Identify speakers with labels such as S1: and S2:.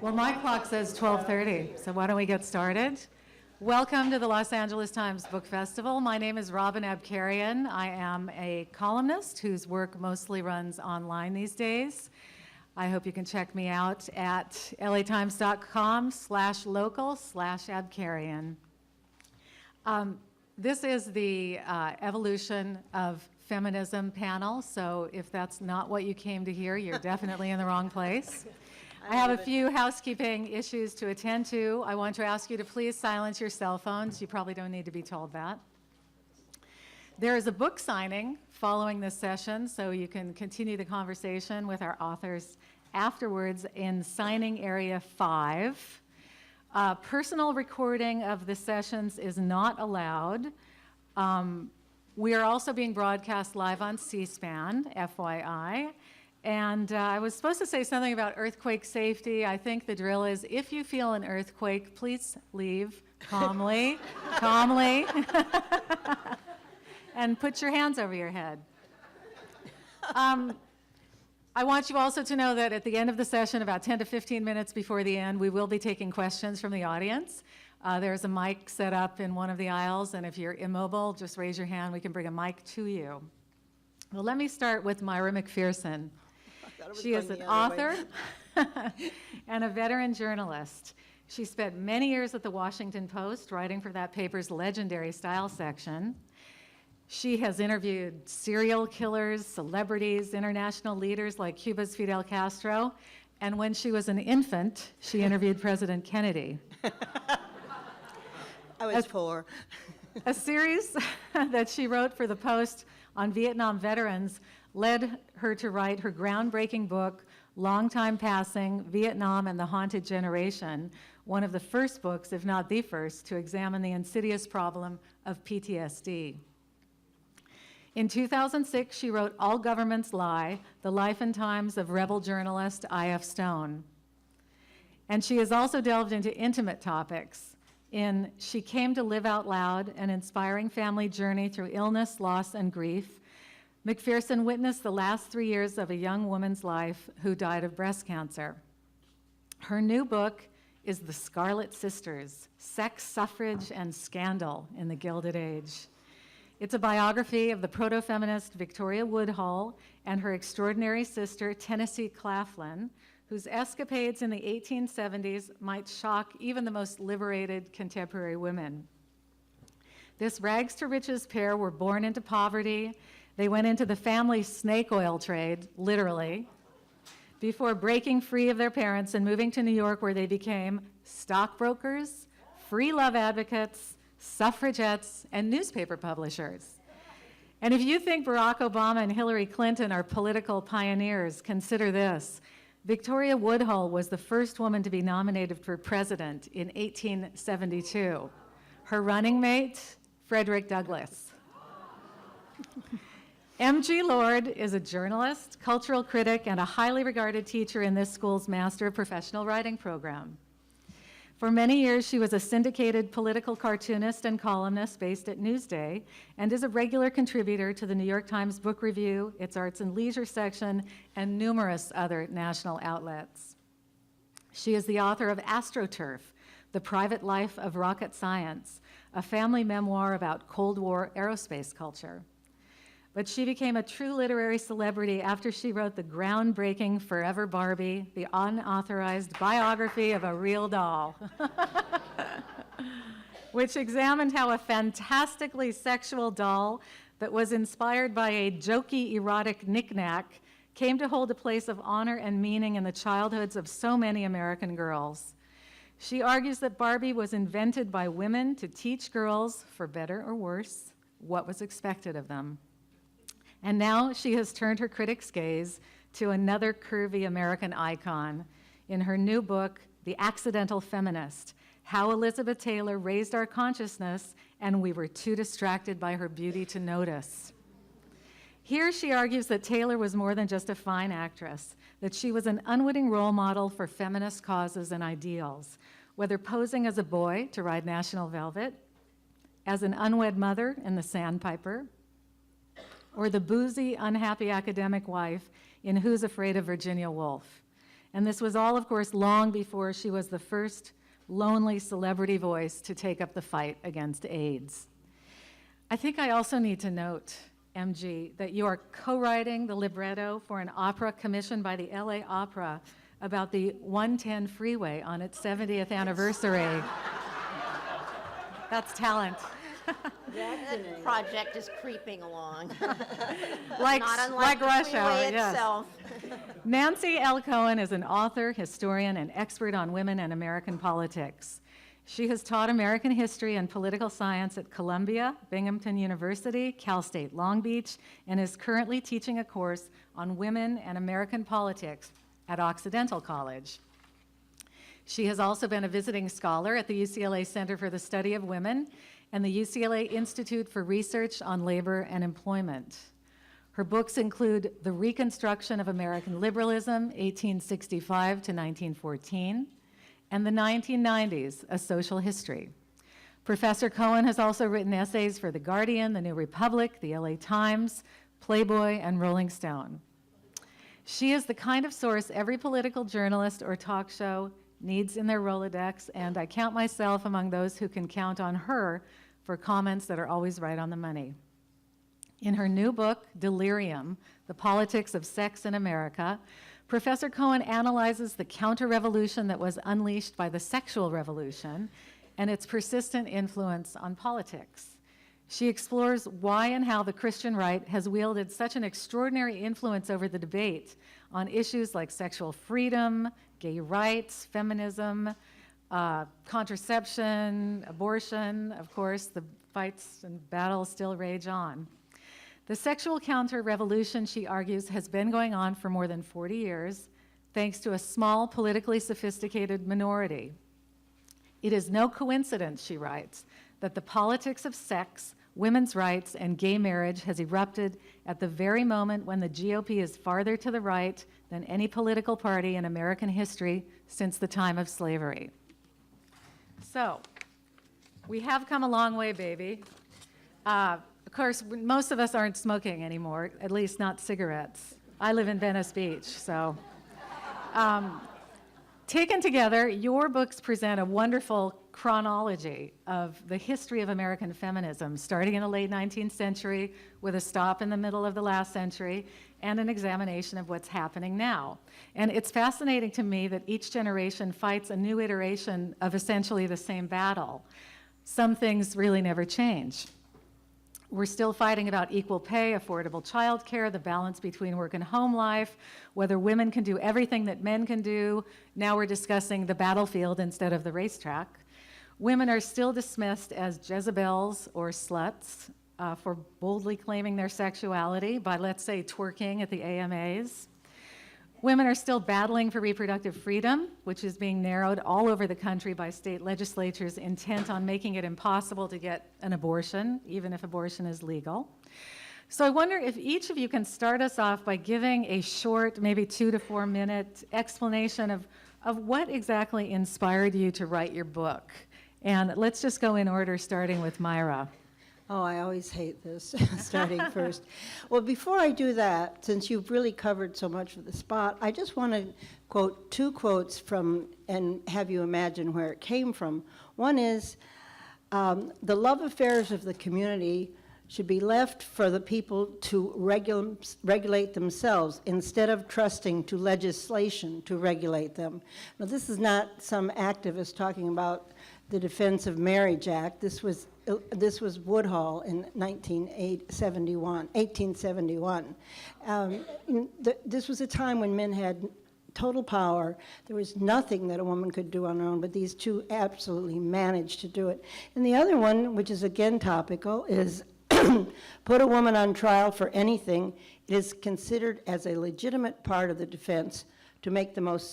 S1: Well, my clock says 12:30, so why don't we get started? Welcome to the Los Angeles Times Book Festival. My name is Robin Abcarian. I am a columnist whose work mostly runs online these days. I hope you can check me out at latimes.com/local/Abcarian. This is the Evolution of Feminism panel, so if that's not what you came to hear, you're definitely in the wrong place. I have a few housekeeping issues to attend to. I want to ask you to please silence your cell phones. You probably don't need to be told that. There is a book signing following this session, so you can continue the conversation with our authors afterwards in signing area 5. Personal recording of the sessions is not allowed. We are also being broadcast live on C-SPAN, FYI. And I was supposed to say something about earthquake safety. I think the drill is, if you feel an earthquake, please leave calmly, calmly, and put your hands over your head. I want you also to know that at the end of the session, about 10 to 15 minutes before the end, we will be taking questions from the audience. There's a mic set up in one of the aisles, and if you're immobile, just raise your hand. We can bring a mic to you. Well, let me start with Myra MacPherson. She is an author and a veteran journalist. She spent many years at the Washington Post writing for that paper's legendary style section. She has interviewed serial killers, celebrities, international leaders like Cuba's Fidel Castro, and when she was an infant, she interviewed President Kennedy.
S2: I was poor.
S1: A series that she wrote for the Post on Vietnam veterans led her to write her groundbreaking book, Long Time Passing, Vietnam and the Haunted Generation, one of the first books, if not the first, to examine the insidious problem of PTSD. In 2006, she wrote All Governments Lie, The Life and Times of Rebel Journalist I.F. Stone. And she has also delved into intimate topics in She Came to Live Out Loud, an inspiring family journey through illness, loss, and grief. MacPherson witnessed the last 3 years of a young woman's life who died of breast cancer. Her new book is The Scarlet Sisters, Sex, Suffrage, and Scandal in the Gilded Age. It's a biography of the proto-feminist Victoria Woodhull and her extraordinary sister, Tennessee Claflin, whose escapades in the 1870s might shock even the most liberated contemporary women. This rags to riches pair were born into poverty. They went into the family snake oil trade, literally, before breaking free of their parents and moving to New York, where they became stockbrokers, free love advocates, suffragettes, and newspaper publishers. And if you think Barack Obama and Hillary Clinton are political pioneers, consider this. Victoria Woodhull was the first woman to be nominated for president in 1872. Her running mate, Frederick Douglass. M.G. Lord is a journalist, cultural critic, and a highly regarded teacher in this school's Master of Professional Writing program. For many years, she was a syndicated political cartoonist and columnist based at Newsday, and is a regular contributor to the New York Times Book Review, its Arts and Leisure section, and numerous other national outlets. She is the author of AstroTurf, The Private Life of Rocket Science, a family memoir about Cold War aerospace culture. But she became a true literary celebrity after she wrote the groundbreaking Forever Barbie, the unauthorized biography of a real doll, which examined how a fantastically sexual doll that was inspired by a jokey, erotic knick-knack came to hold a place of honor and meaning in the childhoods of so many American girls. She argues that Barbie was invented by women to teach girls, for better or worse, what was expected of them. And now she has turned her critic's gaze to another curvy American icon in her new book, The Accidental Feminist, How Elizabeth Taylor Raised Our Consciousness and We Were Too Distracted by Her Beauty to Notice. Here she argues that Taylor was more than just a fine actress, that she was an unwitting role model for feminist causes and ideals, whether posing as a boy to ride National Velvet, as an unwed mother in The Sandpiper, or the boozy, unhappy academic wife in Who's Afraid of Virginia Woolf. And this was all, of course, long before she was the first lonely celebrity voice to take up the fight against AIDS. I think I also need to note, MG, that you are co-writing the libretto for an opera commissioned by the LA Opera about the 110 freeway on its 70th anniversary. That's talent.
S2: That project is creeping along.
S1: Like,
S2: Not unlike the
S1: Rush
S2: freeway
S1: Hour, yes.
S2: itself.
S1: Nancy L. Cohen is an author, historian, and expert on women and American politics. She has taught American history and political science at Columbia, Binghamton University, Cal State Long Beach, and is currently teaching a course on women and American politics at Occidental College. She has also been a visiting scholar at the UCLA Center for the Study of Women and the UCLA Institute for Research on Labor and Employment. Her books include The Reconstruction of American Liberalism, 1865 to 1914, and the 1990s, A Social History. Professor Cohen has also written essays for The Guardian, The New Republic, The LA Times, Playboy, and Rolling Stone. She is the kind of source every political journalist or talk show needs in their Rolodex, and I count myself among those who can count on her for comments that are always right on the money. In her new book, Delirium, The Politics of Sex in America, Professor Cohen analyzes the counter-revolution that was unleashed by the sexual revolution and its persistent influence on politics. She explores why and how the Christian right has wielded such an extraordinary influence over the debate on issues like sexual freedom, gay rights, feminism, contraception, abortion. Of course, the fights and battles still rage on. The sexual counter-revolution, she argues, has been going on for more than 40 years, thanks to a small, politically sophisticated minority. It is no coincidence, she writes, that the politics of sex, women's rights, and gay marriage has erupted at the very moment when the GOP is farther to the right than any political party in American history since the time of slavery. So, we have come a long way, baby. Of course, most of us aren't smoking anymore, at least not cigarettes. I live in Venice Beach, so. Taken together, your books present a wonderful chronology of the history of American feminism, starting in the late 19th century with a stop in the middle of the last century and an examination of what's happening now. And it's fascinating to me that each generation fights a new iteration of essentially the same battle. Some things really never change. We're still fighting about equal pay, affordable childcare, the balance between work and home life, whether women can do everything that men can do. Now we're discussing the battlefield instead of the racetrack. Women are still dismissed as Jezebels or sluts for boldly claiming their sexuality by, let's say, twerking at the AMAs. Women are still battling for reproductive freedom, which is being narrowed all over the country by state legislatures intent on making it impossible to get an abortion, even if abortion is legal. So I wonder if each of you can start us off by giving a short, maybe 2 to 4 minute explanation of what exactly inspired you to write your book. And let's just go in order, starting with Myra.
S3: Oh, I always hate this, starting first. Well, before I do that, since you've really covered so much of the spot, I just want to quote 2 quotes from, and have you imagine where it came from. One is, the love affairs of the community should be left for the people to regulate themselves instead of trusting to legislation to regulate them. Now, this is not some activist talking about the Defense of Marriage Act. This was Woodhull in 1871. This was a time when men had total power. There was nothing that a woman could do on her own, but these 2 absolutely managed to do it. And the other one, which is again topical, is put a woman on trial for anything. It is considered as a legitimate part of the defense to make the most